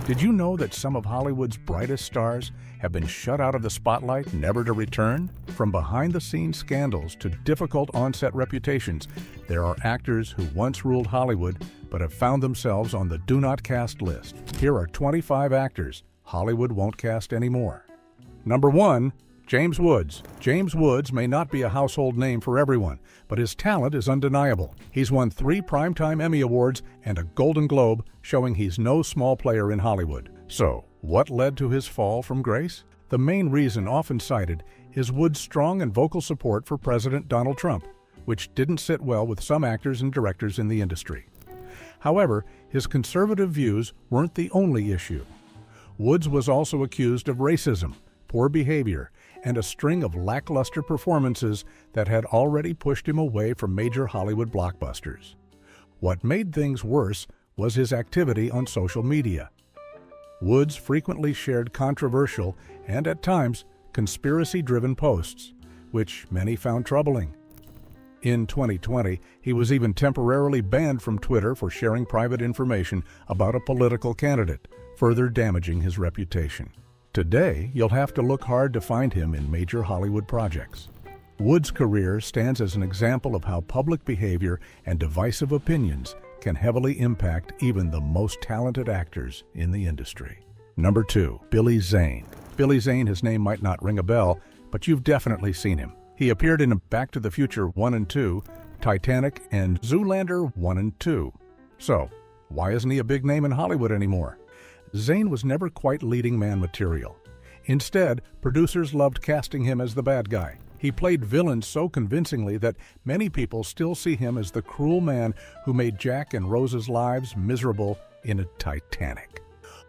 Did you know that some of Hollywood's brightest stars have been shut out of the spotlight, never to return? From behind-the-scenes scandals to difficult on-set reputations, there are actors who once ruled Hollywood but have found themselves on the Do Not Cast list. Here are 25 actors Hollywood won't cast anymore. Number 1. James Woods. James Woods may not be a household name for everyone, but his talent is undeniable. He's won 3 Primetime Emmy Awards and a Golden Globe, showing he's no small player in Hollywood. So, what led to his fall from grace? The main reason often cited is Woods' strong and vocal support for President Donald Trump, which didn't sit well with some actors and directors in the industry. However, his conservative views weren't the only issue. Woods was also accused of racism, poor behavior, and a string of lackluster performances that had already pushed him away from major Hollywood blockbusters. What made things worse was his activity on social media. Woods frequently shared controversial and, at times, conspiracy-driven posts, which many found troubling. In 2020, he was even temporarily banned from Twitter for sharing private information about a political candidate, further damaging his reputation. Today, you'll have to look hard to find him in major Hollywood projects. Woods' career stands as an example of how public behavior and divisive opinions can heavily impact even the most talented actors in the industry. Number 2. Billy Zane. Billy Zane, his name might not ring a bell, but you've definitely seen him. He appeared in Back to the Future 1 and 2, Titanic, and Zoolander 1 and 2. So, why isn't he a big name in Hollywood anymore? Zane was never quite leading man material. Instead, producers loved casting him as the bad guy. He played villains so convincingly that many people still see him as the cruel man who made Jack and Rose's lives miserable in Titanic.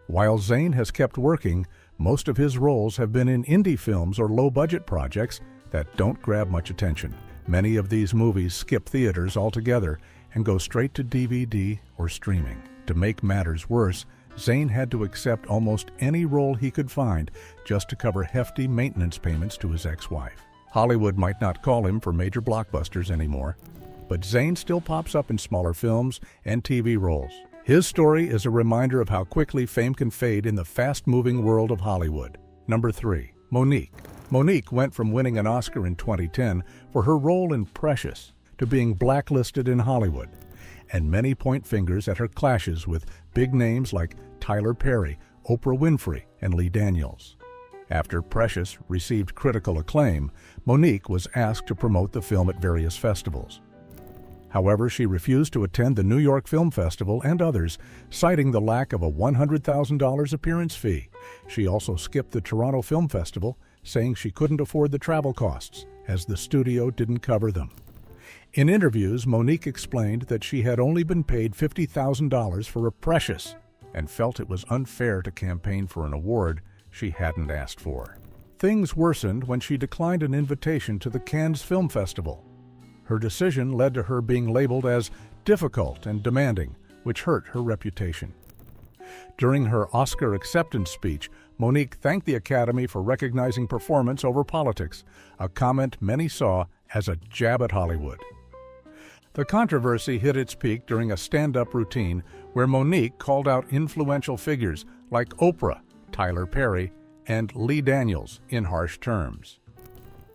While Zane has kept working, most of his roles have been in indie films or low-budget projects that don't grab much attention. Many of these movies skip theaters altogether and go straight to DVD or streaming. To make matters worse, Zane had to accept almost any role he could find just to cover hefty maintenance payments to his ex-wife. Hollywood might not call him for major blockbusters anymore, but Zane still pops up in smaller films and TV roles. His story is a reminder of how quickly fame can fade in the fast-moving world of Hollywood. Number 3. Monique. Monique went from winning an Oscar in 2010 for her role in Precious to being blacklisted in Hollywood, and many point fingers at her clashes with big names like Tyler Perry, Oprah Winfrey, and Lee Daniels. After Precious received critical acclaim, Monique was asked to promote the film at various festivals. However, she refused to attend the New York Film Festival and others, citing the lack of a $100,000 appearance fee. She also skipped the Toronto Film Festival, saying she couldn't afford the travel costs, as the studio didn't cover them. In interviews, Monique explained that she had only been paid $50,000 for a Precious and felt it was unfair to campaign for an award she hadn't asked for. Things worsened when she declined an invitation to the Cannes Film Festival. Her decision led to her being labeled as difficult and demanding, which hurt her reputation. During her Oscar acceptance speech, Monique thanked the Academy for recognizing performance over politics, a comment many saw as a jab at Hollywood. The controversy hit its peak during a stand-up routine where Monique called out influential figures like Oprah, Tyler Perry, and Lee Daniels in harsh terms.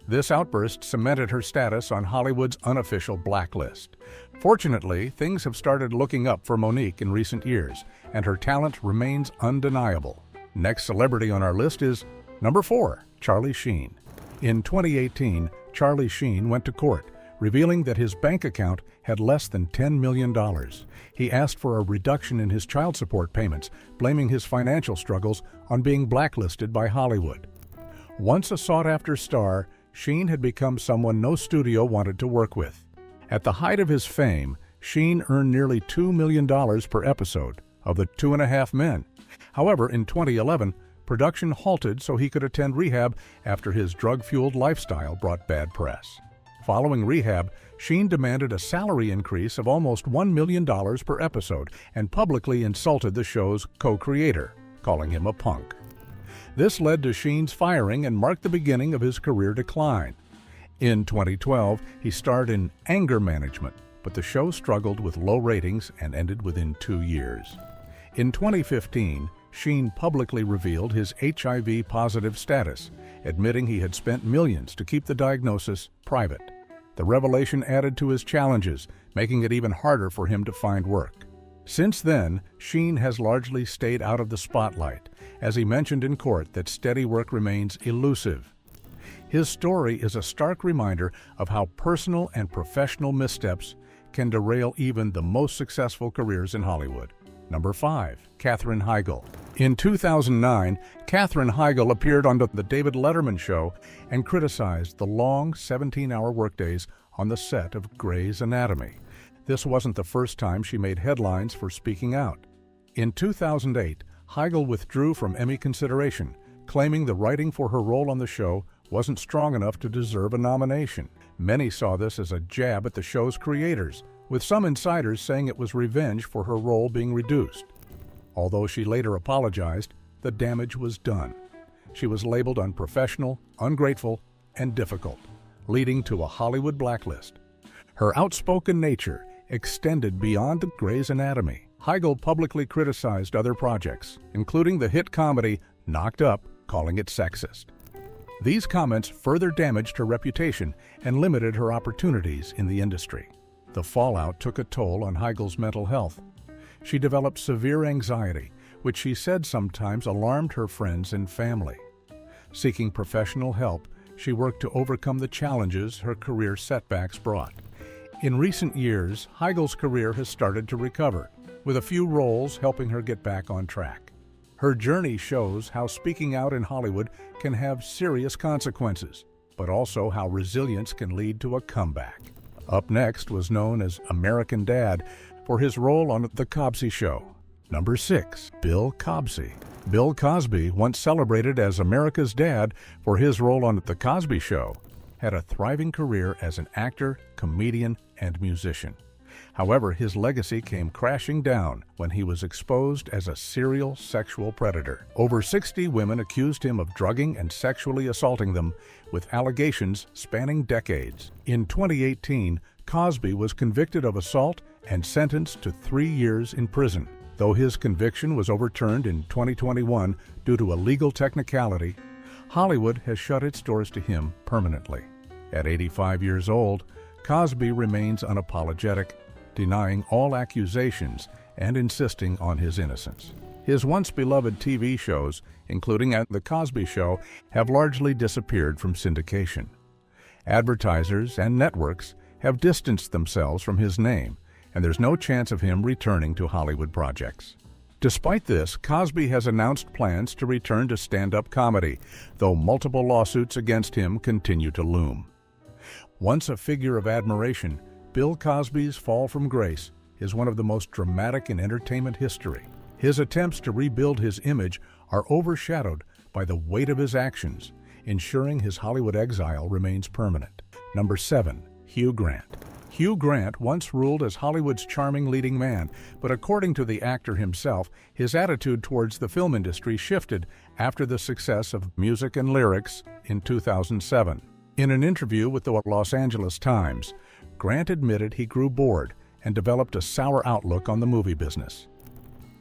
This outburst cemented her status on Hollywood's unofficial blacklist. Fortunately, things have started looking up for Monique in recent years, and her talent remains undeniable. Next celebrity on our list is number 4, Charlie Sheen. In 2018, Charlie Sheen went to court, revealing that his bank account had less than $10 million. He asked for a reduction in his child support payments, blaming his financial struggles on being blacklisted by Hollywood. Once a sought-after star, Sheen had become someone no studio wanted to work with. At the height of his fame, Sheen earned nearly $2 million per episode of The 2.5 Men. However, in 2011, production halted so he could attend rehab after his drug-fueled lifestyle brought bad press. Following rehab, Sheen demanded a salary increase of almost $1 million per episode and publicly insulted the show's co-creator, calling him a punk. This led to Sheen's firing and marked the beginning of his career decline. In 2012, he starred in Anger Management, but the show struggled with low ratings and ended within 2 years. In 2015, Sheen publicly revealed his HIV-positive status, admitting he had spent millions to keep the diagnosis private. The revelation added to his challenges, making it even harder for him to find work. Since then, Sheen has largely stayed out of the spotlight, as he mentioned in court that steady work remains elusive. His story is a stark reminder of how personal and professional missteps can derail even the most successful careers in Hollywood. Number 5. Katherine Heigl. In 2009, Katherine Heigl appeared on The David Letterman Show and criticized the long 17-hour workdays on the set of Grey's Anatomy. This wasn't the first time she made headlines for speaking out. In 2008, Heigl withdrew from Emmy consideration, claiming the writing for her role on the show wasn't strong enough to deserve a nomination. Many saw this as a jab at the show's creators, with some insiders saying it was revenge for her role being reduced. Although she later apologized, the damage was done. She was labeled unprofessional, ungrateful, and difficult, leading to a Hollywood blacklist. Her outspoken nature extended beyond Grey's Anatomy. Heigl publicly criticized other projects, including the hit comedy Knocked Up, calling it sexist. These comments further damaged her reputation and limited her opportunities in the industry. The fallout took a toll on Heigl's mental health. She developed severe anxiety, which she said sometimes alarmed her friends and family. Seeking professional help, she worked to overcome the challenges her career setbacks brought. In recent years, Heigl's career has started to recover, with a few roles helping her get back on track. Her journey shows how speaking out in Hollywood can have serious consequences, but also how resilience can lead to a comeback. Up next was known as American Dad for his role on The Cosby Show. Number 6. Bill Cosby. Bill Cosby, once celebrated as America's dad for his role on The Cosby Show, had a thriving career as an actor, comedian, and musician. However, his legacy came crashing down when he was exposed as a serial sexual predator. Over 60 women accused him of drugging and sexually assaulting them, with allegations spanning decades. In 2018, Cosby was convicted of assault and sentenced to 3 years in prison. Though his conviction was overturned in 2021 due to a legal technicality, Hollywood has shut its doors to him permanently. At 85 years old, Cosby remains unapologetic, denying all accusations and insisting on his innocence. His once beloved TV shows, including The Cosby Show, have largely disappeared from syndication. Advertisers and networks have distanced themselves from his name, and there's no chance of him returning to Hollywood projects. Despite this, Cosby has announced plans to return to stand-up comedy, though multiple lawsuits against him continue to loom. Once a figure of admiration, Bill Cosby's fall from grace is one of the most dramatic in entertainment history. His attempts to rebuild his image are overshadowed by the weight of his actions, ensuring his Hollywood exile remains permanent. Number 7. Hugh Grant. Hugh Grant once ruled as Hollywood's charming leading man, but according to the actor himself, his attitude towards the film industry shifted after the success of Music and Lyrics in 2007. In an interview with the Los Angeles Times, Grant admitted he grew bored and developed a sour outlook on the movie business.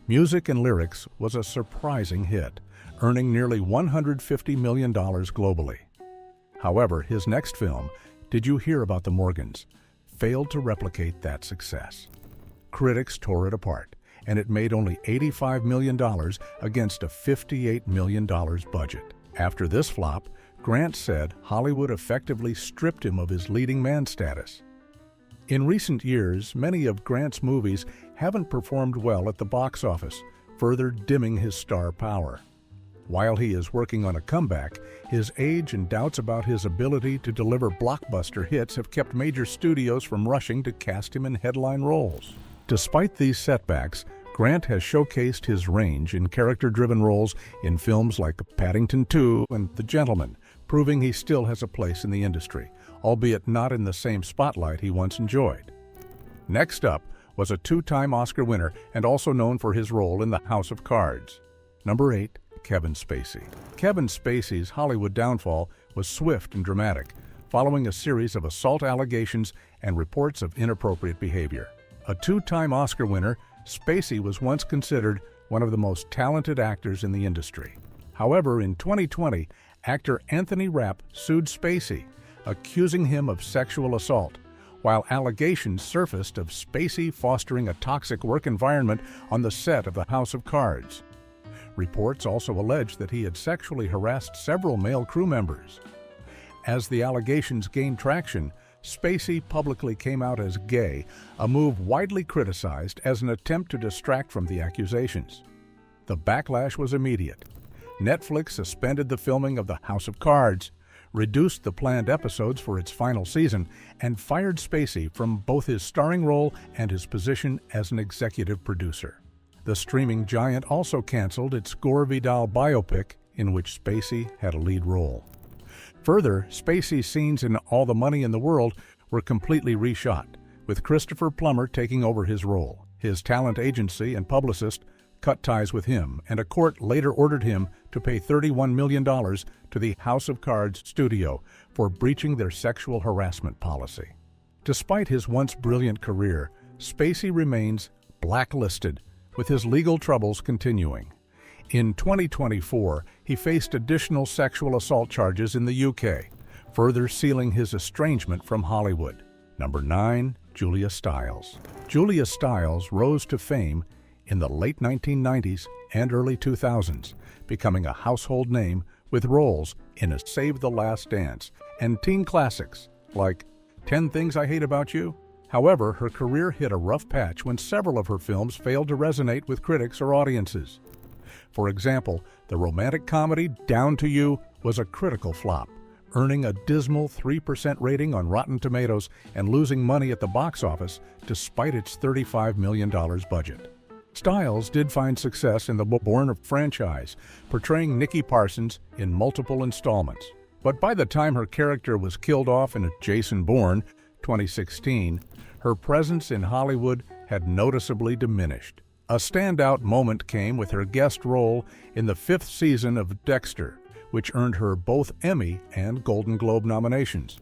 Music and Lyrics was a surprising hit, earning nearly $150 million globally. However, his next film, Did You Hear About the Morgans?, failed to replicate that success. Critics tore it apart, and it made only $85 million against a $58 million budget. After this flop, Grant said Hollywood effectively stripped him of his leading man status. In recent years, many of Grant's movies haven't performed well at the box office, further dimming his star power. While he is working on a comeback, his age and doubts about his ability to deliver blockbuster hits have kept major studios from rushing to cast him in headline roles. Despite these setbacks, Grant has showcased his range in character-driven roles in films like Paddington 2 and The Gentleman, proving he still has a place in the industry, albeit not in the same spotlight he once enjoyed. Next up was a 2-time Oscar winner and also known for his role in The House of Cards. Number 8. Kevin Spacey. Kevin Spacey's Hollywood downfall was swift and dramatic, following a series of assault allegations and reports of inappropriate behavior. A 2-time Oscar winner, Spacey was once considered one of the most talented actors in the industry. However, in 2020, actor Anthony Rapp sued Spacey, accusing him of sexual assault, while allegations surfaced of Spacey fostering a toxic work environment on the set of the House of Cards. Reports also alleged that he had sexually harassed several male crew members. As the allegations gained traction, Spacey publicly came out as gay, a move widely criticized as an attempt to distract from the accusations. The backlash was immediate. Netflix suspended the filming of the House of Cards, reduced the planned episodes for its final season, and fired Spacey from both his starring role and his position as an executive producer. The streaming giant also canceled its Gore Vidal biopic, in which Spacey had a lead role. Further, Spacey's scenes in All the Money in the World were completely reshot, with Christopher Plummer taking over his role. His talent agency and publicist cut ties with him, and a court later ordered him to pay $31 million to the House of Cards studio for breaching their sexual harassment policy. Despite his once brilliant career, Spacey remains blacklisted, with his legal troubles continuing. In 2024, he faced additional sexual assault charges in the UK, further sealing his estrangement from Hollywood. Number 9. Julia Stiles. Julia Stiles rose to fame in the late 1990s and early 2000s, becoming a household name with roles in A Save the Last Dance and teen classics like 10 Things I Hate About You. However, her career hit a rough patch when several of her films failed to resonate with critics or audiences. For example, the romantic comedy Down to You was a critical flop, earning a dismal 3% rating on Rotten Tomatoes and losing money at the box office despite its $35 million budget. Stiles did find success in the Bourne franchise, portraying Nikki Parsons in multiple installments. But by the time her character was killed off in Jason Bourne, 2016, her presence in Hollywood had noticeably diminished. A standout moment came with her guest role in the 5th season of Dexter, which earned her both Emmy and Golden Globe nominations.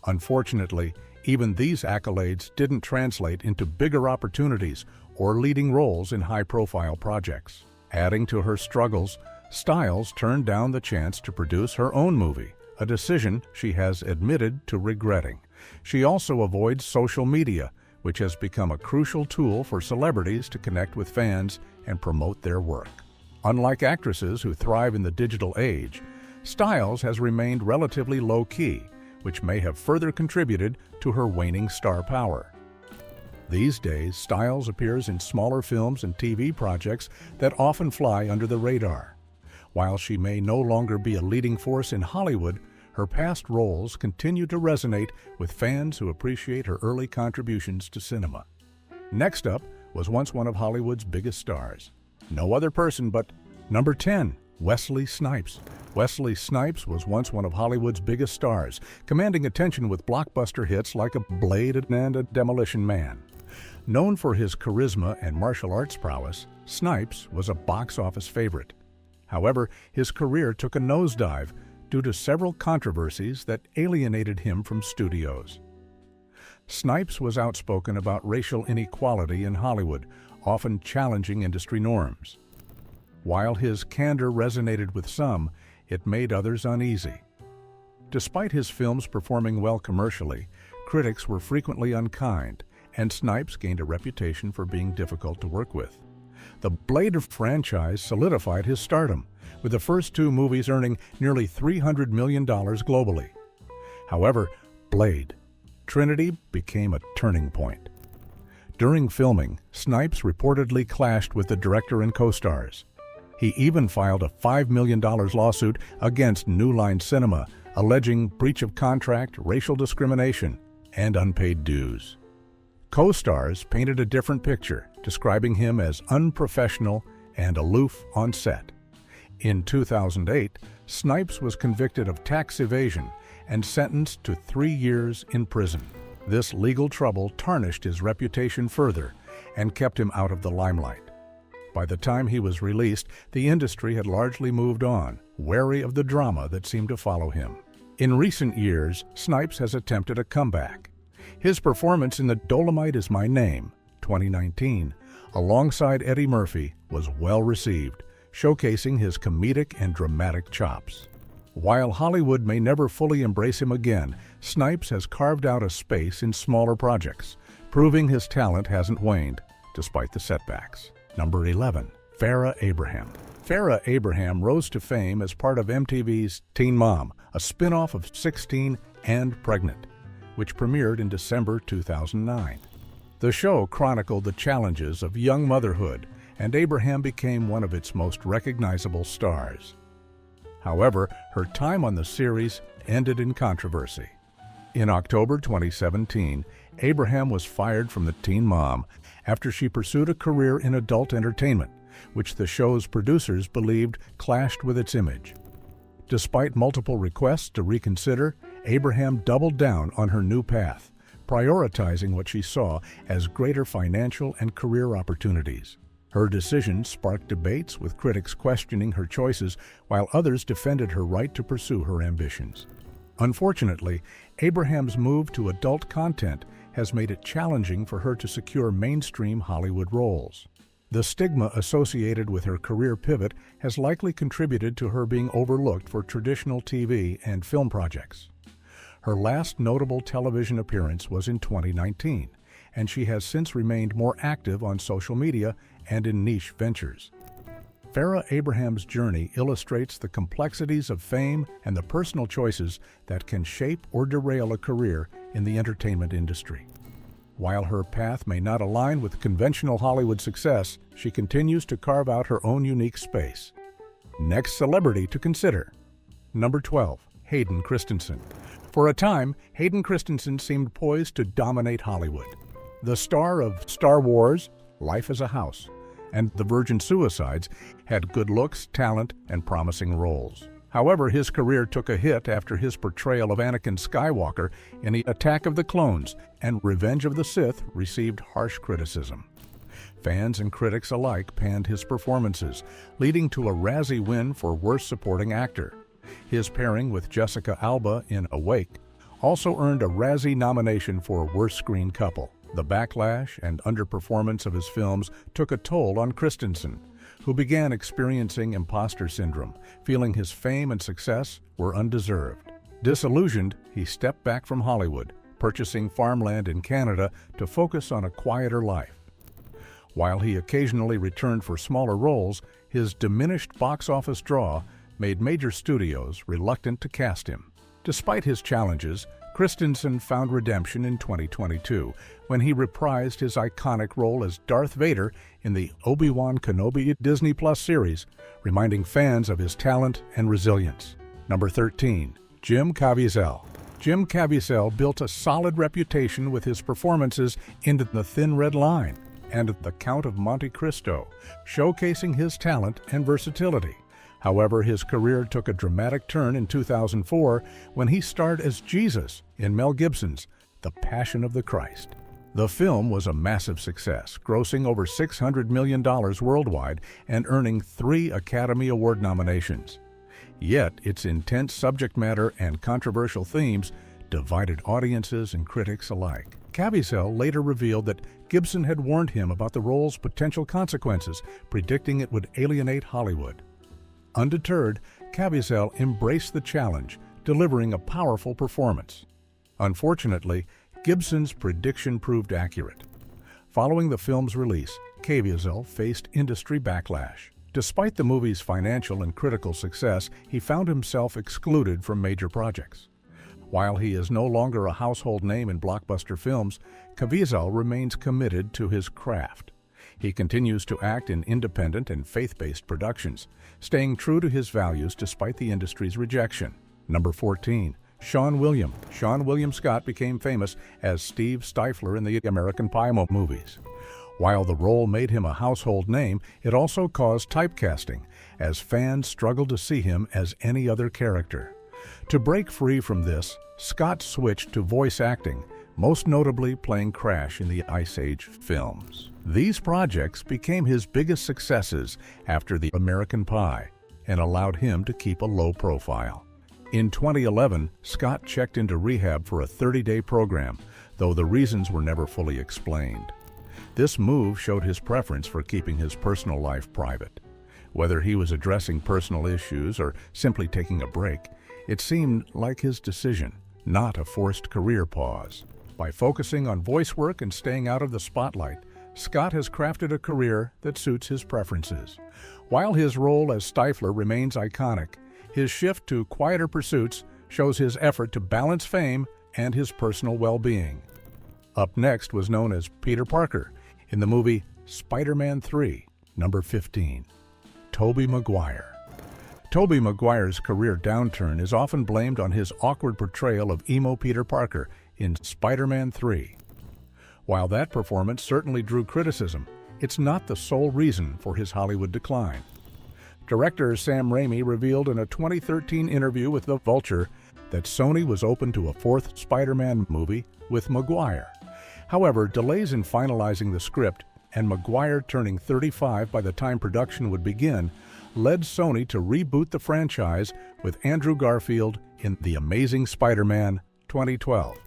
Unfortunately, even these accolades didn't translate into bigger opportunities or leading roles in high-profile projects. Adding to her struggles, Stiles turned down the chance to produce her own movie, a decision she has admitted to regretting. She also avoids social media, which has become a crucial tool for celebrities to connect with fans and promote their work. Unlike actresses who thrive in the digital age, Stiles has remained relatively low-key, which may have further contributed to her waning star power. These days, Stiles appears in smaller films and TV projects that often fly under the radar. While she may no longer be a leading force in Hollywood, her past roles continue to resonate with fans who appreciate her early contributions to cinema. Next up was once one of Hollywood's biggest stars. No other person but number 10, Wesley Snipes. Wesley Snipes was once one of Hollywood's biggest stars, commanding attention with blockbuster hits like Blade and A Demolition Man. Known for his charisma and martial arts prowess, Snipes was a box office favorite. However, his career took a nosedive due to several controversies that alienated him from studios. Snipes was outspoken about racial inequality in Hollywood, often challenging industry norms. While his candor resonated with some, it made others uneasy. Despite his films performing well commercially, critics were frequently unkind, and Snipes gained a reputation for being difficult to work with. The Blade franchise solidified his stardom, with the first 2 movies earning nearly $300 million globally. However, Blade Trinity became a turning point. During filming, Snipes reportedly clashed with the director and co-stars. He even filed a $5 million lawsuit against New Line Cinema, alleging breach of contract, racial discrimination, and unpaid dues. Co-stars painted a different picture, describing him as unprofessional and aloof on set. In 2008, Snipes was convicted of tax evasion and sentenced to 3 years in prison. This legal trouble tarnished his reputation further and kept him out of the limelight. By the time he was released, the industry had largely moved on, wary of the drama that seemed to follow him. In recent years, Snipes has attempted a comeback. His performance in The Dolomite Is My Name, 2019, alongside Eddie Murphy, was well received, showcasing his comedic and dramatic chops. While Hollywood may never fully embrace him again, Snipes has carved out a space in smaller projects, proving his talent hasn't waned, despite the setbacks. Number 11. Farrah Abraham. Farrah Abraham rose to fame as part of MTV's Teen Mom, a spin-off of 16 and Pregnant, which premiered in December 2009. The show chronicled the challenges of young motherhood, and Abraham became one of its most recognizable stars. However, her time on the series ended in controversy. In October 2017, Abraham was fired from the Teen Mom after she pursued a career in adult entertainment, which the show's producers believed clashed with its image. Despite multiple requests to reconsider, Abraham doubled down on her new path, prioritizing what she saw as greater financial and career opportunities. Her decision sparked debates, with critics questioning her choices while others defended her right to pursue her ambitions. Unfortunately, Abraham's move to adult content has made it challenging for her to secure mainstream Hollywood roles. The stigma associated with her career pivot has likely contributed to her being overlooked for traditional TV and film projects. Her last notable television appearance was in 2019, and she has since remained more active on social media and in niche ventures. Farrah Abraham's journey illustrates the complexities of fame and the personal choices that can shape or derail a career in the entertainment industry. While her path may not align with conventional Hollywood success, she continues to carve out her own unique space. Next celebrity to consider. Number 12. Hayden Christensen. For a time, Hayden Christensen seemed poised to dominate Hollywood. The star of Star Wars, Life as a House, and The Virgin Suicides had good looks, talent, and promising roles. However, his career took a hit after his portrayal of Anakin Skywalker in the Attack of the Clones and Revenge of the Sith received harsh criticism. Fans and critics alike panned his performances, leading to a Razzie win for Worst Supporting Actor. His pairing with Jessica Alba in Awake also earned a Razzie nomination for Worst Screen Couple. The backlash and underperformance of his films took a toll on Christensen, who began experiencing imposter syndrome, feeling his fame and success were undeserved. Disillusioned, he stepped back from Hollywood, purchasing farmland in Canada to focus on a quieter life. While he occasionally returned for smaller roles, his diminished box office draw made major studios reluctant to cast him. Despite his challenges, Christensen found redemption in 2022 when he reprised his iconic role as Darth Vader in the Obi-Wan Kenobi Disney Plus series, reminding fans of his talent and resilience. Number 13. Jim Caviezel. Jim Caviezel built a solid reputation with his performances in The Thin Red Line and The Count of Monte Cristo, showcasing his talent and versatility. However, his career took a dramatic turn in 2004 when he starred as Jesus in Mel Gibson's The Passion of the Christ. The film was a massive success, grossing over $600 million worldwide and earning 3 Academy Award nominations. Yet, its intense subject matter and controversial themes divided audiences and critics alike. Caviezel later revealed that Gibson had warned him about the role's potential consequences, predicting it would alienate Hollywood. Undeterred, Caviezel embraced the challenge, delivering a powerful performance. Unfortunately, Gibson's prediction proved accurate. Following the film's release, Caviezel faced industry backlash. Despite the movie's financial and critical success, he found himself excluded from major projects. While he is no longer a household name in blockbuster films, Caviezel remains committed to his craft. He continues to act in independent and faith-based productions, staying true to his values despite the industry's rejection. Number 14. Seann William. Seann William Scott became famous as Steve Stifler in the American Pie movies. While the role made him a household name, it also caused typecasting, as fans struggled to see him as any other character. To break free from this, Scott switched to voice acting, most notably playing Crash in the Ice Age films. These projects became his biggest successes after the American Pie and allowed him to keep a low profile. In 2011, Scott checked into rehab for a 30-day program, though the reasons were never fully explained. This move showed his preference for keeping his personal life private. Whether he was addressing personal issues or simply taking a break, it seemed like his decision, not a forced career pause. By focusing on voice work and staying out of the spotlight, Scott has crafted a career that suits his preferences. While his role as Stifler remains iconic, his shift to quieter pursuits shows his effort to balance fame and his personal well-being. Up next was known as Peter Parker in the movie Spider-Man 3, number 15, Tobey Maguire. Tobey Maguire's career downturn is often blamed on his awkward portrayal of emo Peter Parker in Spider-Man 3. While that performance certainly drew criticism, it's not the sole reason for his Hollywood decline. Director Sam Raimi revealed in a 2013 interview with The Vulture that Sony was open to a fourth Spider-Man movie with Maguire. However, delays in finalizing the script and Maguire turning 35 by the time production would begin led Sony to reboot the franchise with Andrew Garfield in The Amazing Spider-Man 2012.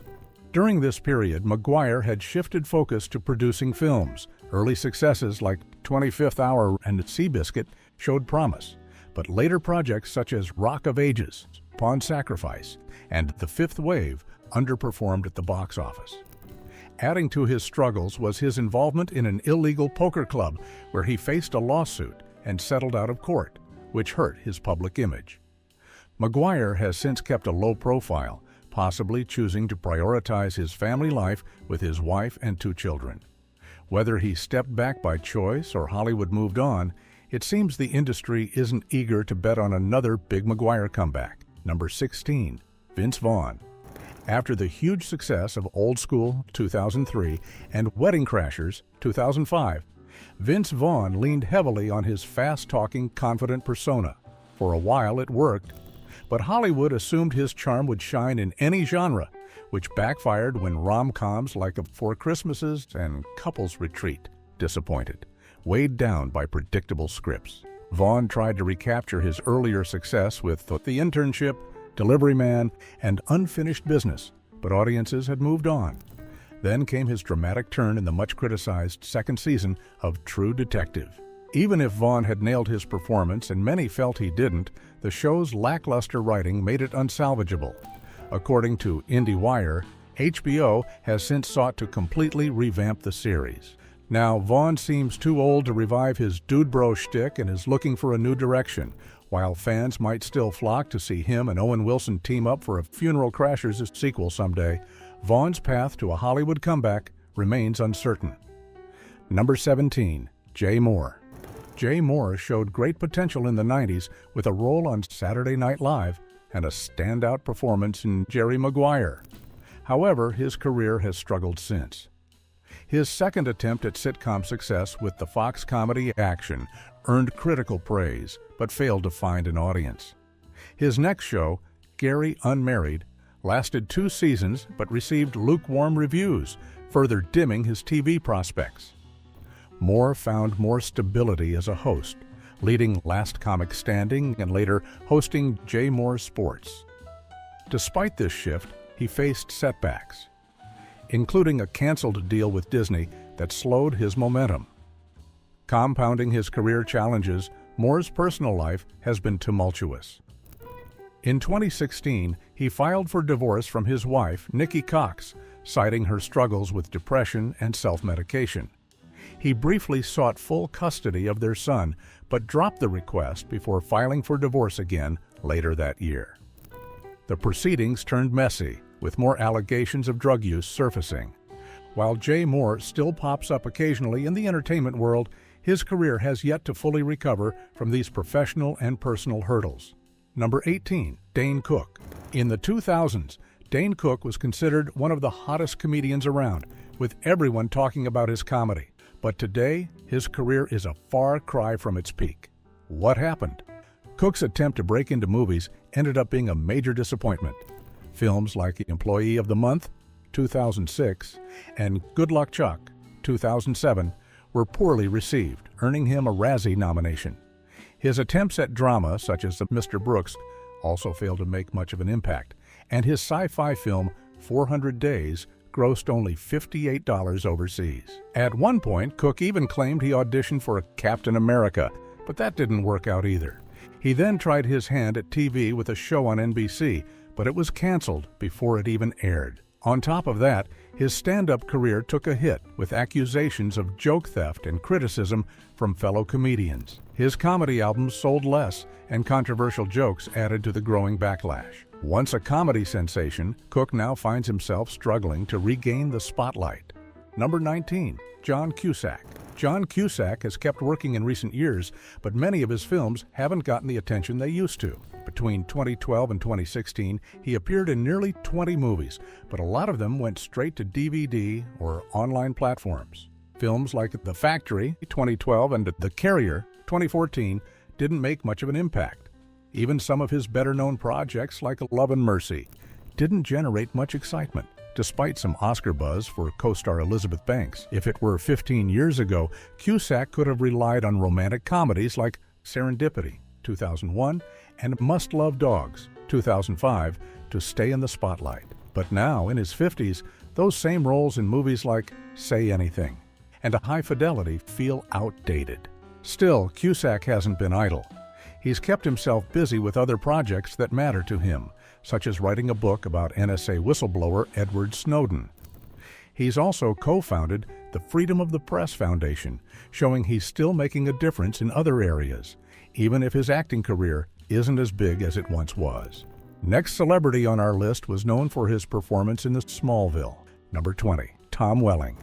During this period, Maguire had shifted focus to producing films. Early successes like 25th Hour and Seabiscuit showed promise, but later projects such as Rock of Ages, Pawn Sacrifice, and The Fifth Wave underperformed at the box office. Adding to his struggles was his involvement in an illegal poker club where he faced a lawsuit and settled out of court, which hurt his public image. Maguire has since kept a low profile, possibly choosing to prioritize his family life with his wife and 2 children. Whether he stepped back by choice or Hollywood moved on, it seems the industry isn't eager to bet on another big Maguire comeback. Number 16, Vince Vaughn. After the huge success of Old School 2003 and Wedding Crashers 2005, Vince Vaughn leaned heavily on his fast-talking, confident persona. For a while it worked, but Hollywood assumed his charm would shine in any genre, which backfired when rom-coms like Four Christmases and Couples Retreat disappointed, weighed down by predictable scripts. Vaughn tried to recapture his earlier success with The Internship, Delivery Man, and Unfinished Business, but audiences had moved on. Then came his dramatic turn in the much-criticized second season of True Detective. Even if Vaughn had nailed his performance, and many felt he didn't, the show's lackluster writing made it unsalvageable. According to IndieWire, HBO has since sought to completely revamp the series. Now, Vaughn seems too old to revive his dude bro shtick and is looking for a new direction. While fans might still flock to see him and Owen Wilson team up for a Funeral Crashers sequel someday, Vaughn's path to a Hollywood comeback remains uncertain. Number 17, Jay Mohr. Jay Mohr showed great potential in the 90s with a role on Saturday Night Live and a standout performance in Jerry Maguire. However, his career has struggled since. His second attempt at sitcom success with the Fox comedy Action earned critical praise, but failed to find an audience. His next show, Gary Unmarried, lasted 2 seasons but received lukewarm reviews, further dimming his TV prospects. Mohr found more stability as a host, leading Last Comic Standing and later hosting Jay Mohr Sports. Despite this shift, he faced setbacks, including a canceled deal with Disney that slowed his momentum. Compounding his career challenges, Mohr's personal life has been tumultuous. In 2016, he filed for divorce from his wife, Nikki Cox, citing her struggles with depression and self-medication. He briefly sought full custody of their son, but dropped the request before filing for divorce again later that year. The proceedings turned messy, with more allegations of drug use surfacing. While Jay Mohr still pops up occasionally in the entertainment world, his career has yet to fully recover from these professional and personal hurdles. Number 18, Dane Cook. In the 2000s, Dane Cook was considered one of the hottest comedians around, with everyone talking about his comedy. But today, his career is a far cry from its peak. What happened? Cook's attempt to break into movies ended up being a major disappointment. Films like Employee of the Month, 2006, and Good Luck Chuck, 2007, were poorly received, earning him a Razzie nomination. His attempts at drama, such as Mr. Brooks, also failed to make much of an impact, and his sci-fi film 400 Days grossed only $58 overseas. At one point, Cook even claimed he auditioned for a Captain America, but that didn't work out either. He then tried his hand at TV with a show on NBC, but it was canceled before it even aired. On top of that, his stand-up career took a hit with accusations of joke theft and criticism from fellow comedians. His comedy albums sold less, and controversial jokes added to the growing backlash. Once a comedy sensation, Cook now finds himself struggling to regain the spotlight. Number 19. John Cusack. John Cusack has kept working in recent years, but many of his films haven't gotten the attention they used to. Between 2012 and 2016, he appeared in nearly 20 movies, but a lot of them went straight to DVD or online platforms. Films like The Factory, 2012, and The Carrier, 2014, didn't make much of an impact. Even some of his better-known projects like Love and Mercy didn't generate much excitement, despite some Oscar buzz for co-star Elizabeth Banks. If it were 15 years ago, Cusack could have relied on romantic comedies like Serendipity, 2001, and Must Love Dogs, 2005, to stay in the spotlight. But now, in his 50s, those same roles in movies like Say Anything and A High Fidelity feel outdated. Still, Cusack hasn't been idle. He's kept himself busy with other projects that matter to him, such as writing a book about NSA whistleblower Edward Snowden. He's also co-founded the Freedom of the Press Foundation, showing he's still making a difference in other areas, even if his acting career isn't as big as it once was. Next celebrity on our list was known for his performance in the Smallville. Number 20. Tom Welling.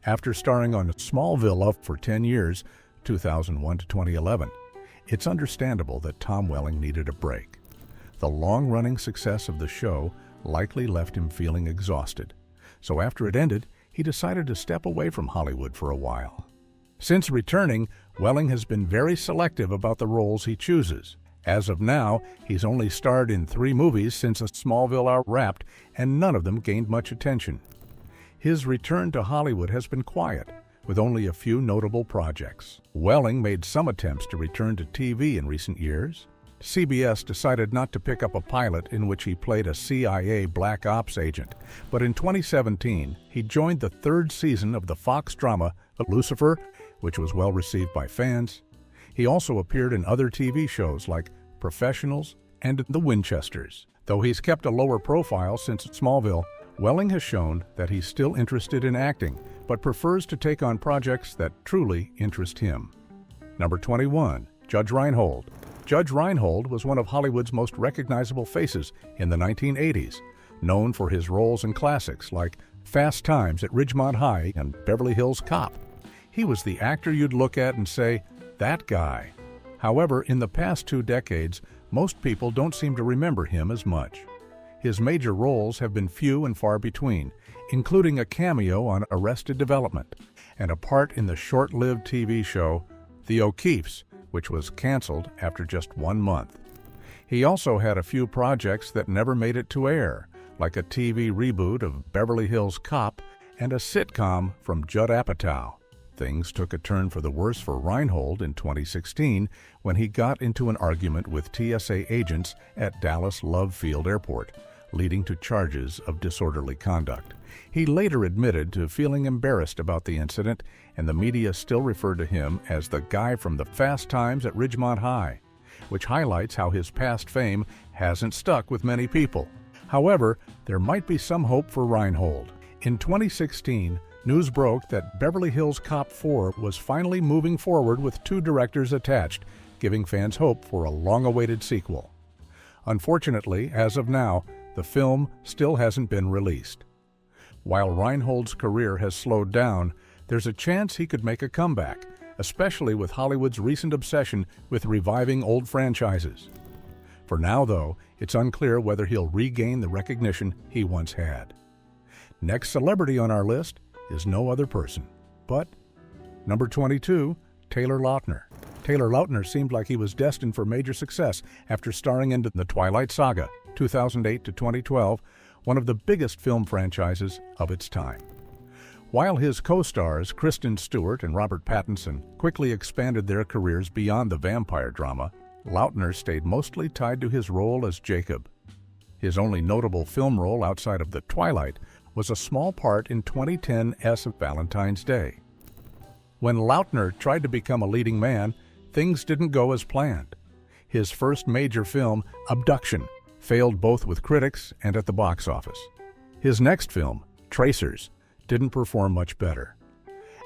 After starring on Smallville up for 10 years, 2001 to 2011, it's understandable that Tom Welling needed a break. The long-running success of the show likely left him feeling exhausted, so after it ended, he decided to step away from Hollywood for a while. Since returning, Welling has been very selective about the roles he chooses. As of now, he's only starred in 3 movies since Smallville wrapped, and none of them gained much attention. His return to Hollywood has been quiet, with only a few notable projects. Welling made some attempts to return to TV in recent years. CBS decided not to pick up a pilot in which he played a CIA Black Ops agent, but in 2017, he joined the 3rd season of the Fox drama Lucifer, which was well received by fans. He also appeared in other TV shows like Professionals and The Winchesters. Though he's kept a lower profile since Smallville, Welling has shown that he's still interested in acting, but prefers to take on projects that truly interest him. Number 21. Judge Reinhold. Judge Reinhold was one of Hollywood's most recognizable faces in the 1980s, known for his roles in classics like Fast Times at Ridgemont High and Beverly Hills Cop. He was the actor you'd look at and say, "That guy." However, in the past 2 decades, most people don't seem to remember him as much. His major roles have been few and far between, including a cameo on Arrested Development and a part in the short-lived TV show The O'Keeffes, which was canceled after just 1 month. He also had a few projects that never made it to air, like a TV reboot of Beverly Hills Cop and a sitcom from Judd Apatow. Things took a turn for the worse for Reinhold in 2016 when he got into an argument with TSA agents at Dallas Love Field Airport, leading to charges of disorderly conduct. He later admitted to feeling embarrassed about the incident, and the media still referred to him as the guy from the Fast Times at Ridgemont High, which highlights how his past fame hasn't stuck with many people. However, there might be some hope for Reinhold. In 2016, news broke that Beverly Hills Cop 4 was finally moving forward with 2 directors attached, giving fans hope for a long-awaited sequel. Unfortunately, as of now, the film still hasn't been released. While Reinhold's career has slowed down, there's a chance he could make a comeback, especially with Hollywood's recent obsession with reviving old franchises. For now, though, it's unclear whether he'll regain the recognition he once had. Next celebrity on our list is no other person, but number 22, Taylor Lautner. Taylor Lautner seemed like he was destined for major success after starring in The Twilight Saga, 2008 to 2012, one of the biggest film franchises of its time. While his co-stars Kristen Stewart and Robert Pattinson quickly expanded their careers beyond the vampire drama, Lautner stayed mostly tied to his role as Jacob. His only notable film role outside of The Twilight was a small part in 2010's Valentine's Day. When Lautner tried to become a leading man, things didn't go as planned. His first major film, Abduction, failed both with critics and at the box office. His next film, Tracers, didn't perform much better.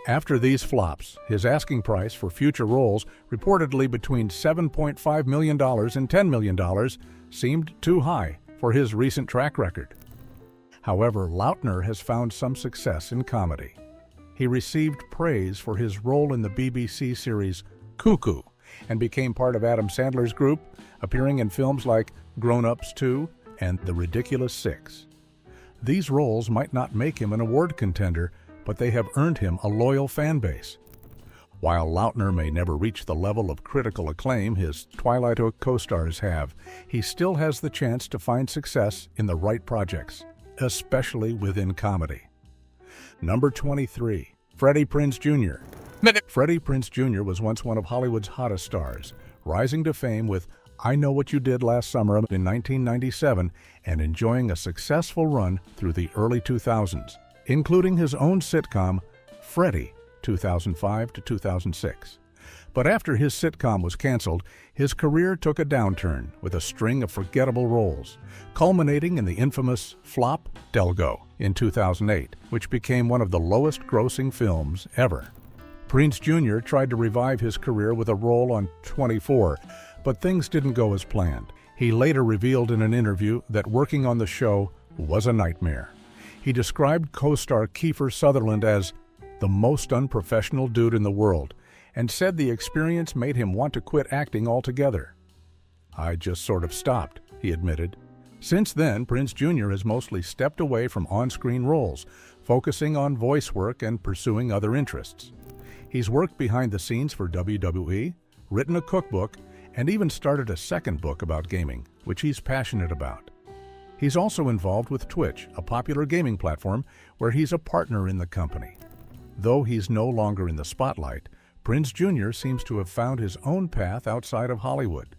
After these flops, his asking price for future roles, reportedly between $7.5 million and $10 million, seemed too high for his recent track record. However, Lautner has found some success in comedy. He received praise for his role in the BBC series Cuckoo and became part of Adam Sandler's group, appearing in films like Grown Ups 2 and The Ridiculous Six. These roles might not make him an award contender, but they have earned him a loyal fan base. While Lautner may never reach the level of critical acclaim his Twilight co-stars have, he still has the chance to find success in the right projects, especially within comedy. Number 23, Freddie Prinze Jr. Freddie Prinze Jr. was once one of Hollywood's hottest stars, rising to fame with I Know What You Did Last Summer in 1997 and enjoying a successful run through the early 2000s, including his own sitcom, Freddie, 2005 to 2006. But after his sitcom was canceled, his career took a downturn with a string of forgettable roles, culminating in the infamous flop Delgo in 2008, which became one of the lowest-grossing films ever. Prinze Jr. tried to revive his career with a role on 24, but things didn't go as planned. He later revealed in an interview that working on the show was a nightmare. He described co-star Kiefer Sutherland as the most unprofessional dude in the world and said the experience made him want to quit acting altogether. I just sort of stopped, he admitted. Since then, Prinze Jr. has mostly stepped away from on-screen roles, focusing on voice work and pursuing other interests. He's worked behind the scenes for WWE, written a cookbook, and even started a second book about gaming, which he's passionate about. He's also involved with Twitch, a popular gaming platform where he's a partner in the company. Though he's no longer in the spotlight, Prinze Jr. seems to have found his own path outside of Hollywood.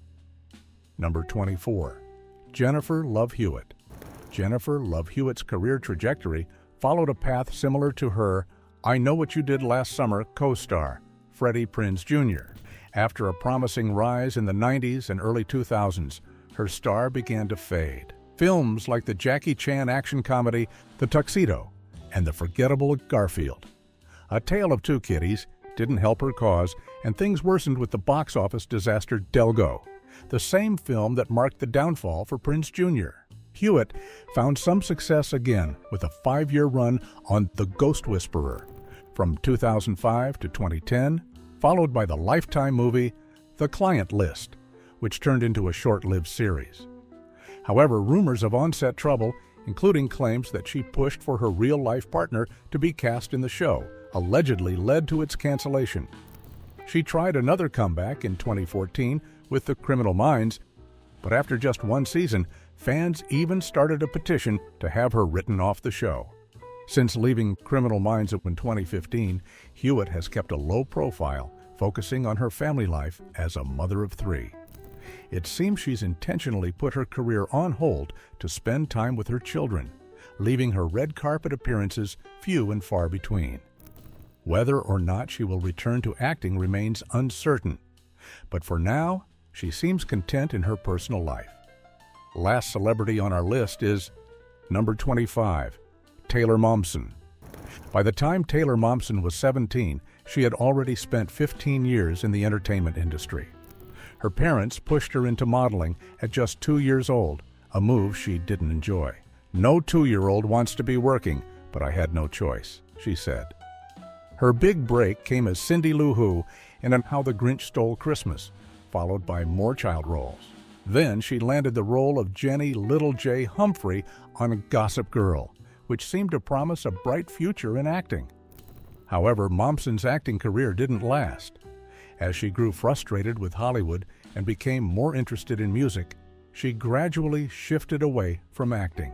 Number 24, Jennifer Love Hewitt. Jennifer Love Hewitt's career trajectory followed a path similar to her I Know What You Did Last Summer co-star, Freddie Prinze Jr. After a promising rise in the 90s and early 2000s, her star began to fade. Films like the Jackie Chan action comedy The Tuxedo and the forgettable Garfield. A Tale of Two Kitties didn't help her cause, and things worsened with the box office disaster Delgo, the same film that marked the downfall for Prinze Jr. Hewitt found some success again with a 5-year run on The Ghost Whisperer from 2005 to 2010, followed by the Lifetime movie The Client List, which turned into a short-lived series. However, rumors of on-set trouble, including claims that she pushed for her real-life partner to be cast in the show, allegedly led to its cancellation. She tried another comeback in 2014 with The Criminal Minds, but after just one season, fans even started a petition to have her written off the show. Since leaving Criminal Minds in 2015, Hewitt has kept a low profile, focusing on her family life as a mother of 3. It seems she's intentionally put her career on hold to spend time with her children, leaving her red carpet appearances few and far between. Whether or not she will return to acting remains uncertain, but for now, she seems content in her personal life. Last celebrity on our list is number 25, Taylor Momsen. By the time Taylor Momsen was 17, she had already spent 15 years in the entertainment industry. Her parents pushed her into modeling at just 2 years old, a move she didn't enjoy. No 2-year-old wants to be working, but I had no choice, she said. Her big break came as Cindy Lou Who in How the Grinch Stole Christmas, followed by more child roles. Then she landed the role of Jenny Little J. Humphrey on Gossip Girl, which seemed to promise a bright future in acting. However, Momsen's acting career didn't last. As she grew frustrated with Hollywood and became more interested in music, she gradually shifted away from acting.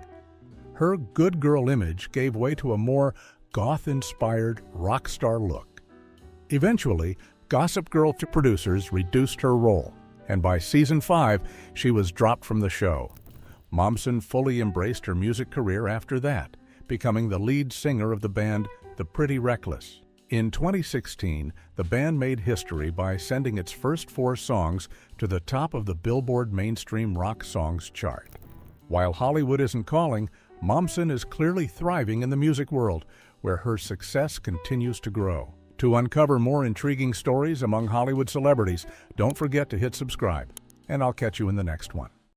Her good girl image gave way to a more goth-inspired rock star look. Eventually, Gossip Girl producers reduced her role, and by season 5, she was dropped from the show. Momsen fully embraced her music career after that, becoming the lead singer of the band The Pretty Reckless. In 2016, the band made history by sending its first 4 songs to the top of the Billboard Mainstream Rock Songs chart. While Hollywood isn't calling, Momsen is clearly thriving in the music world, where her success continues to grow. To uncover more intriguing stories among Hollywood celebrities, don't forget to hit subscribe, and I'll catch you in the next one.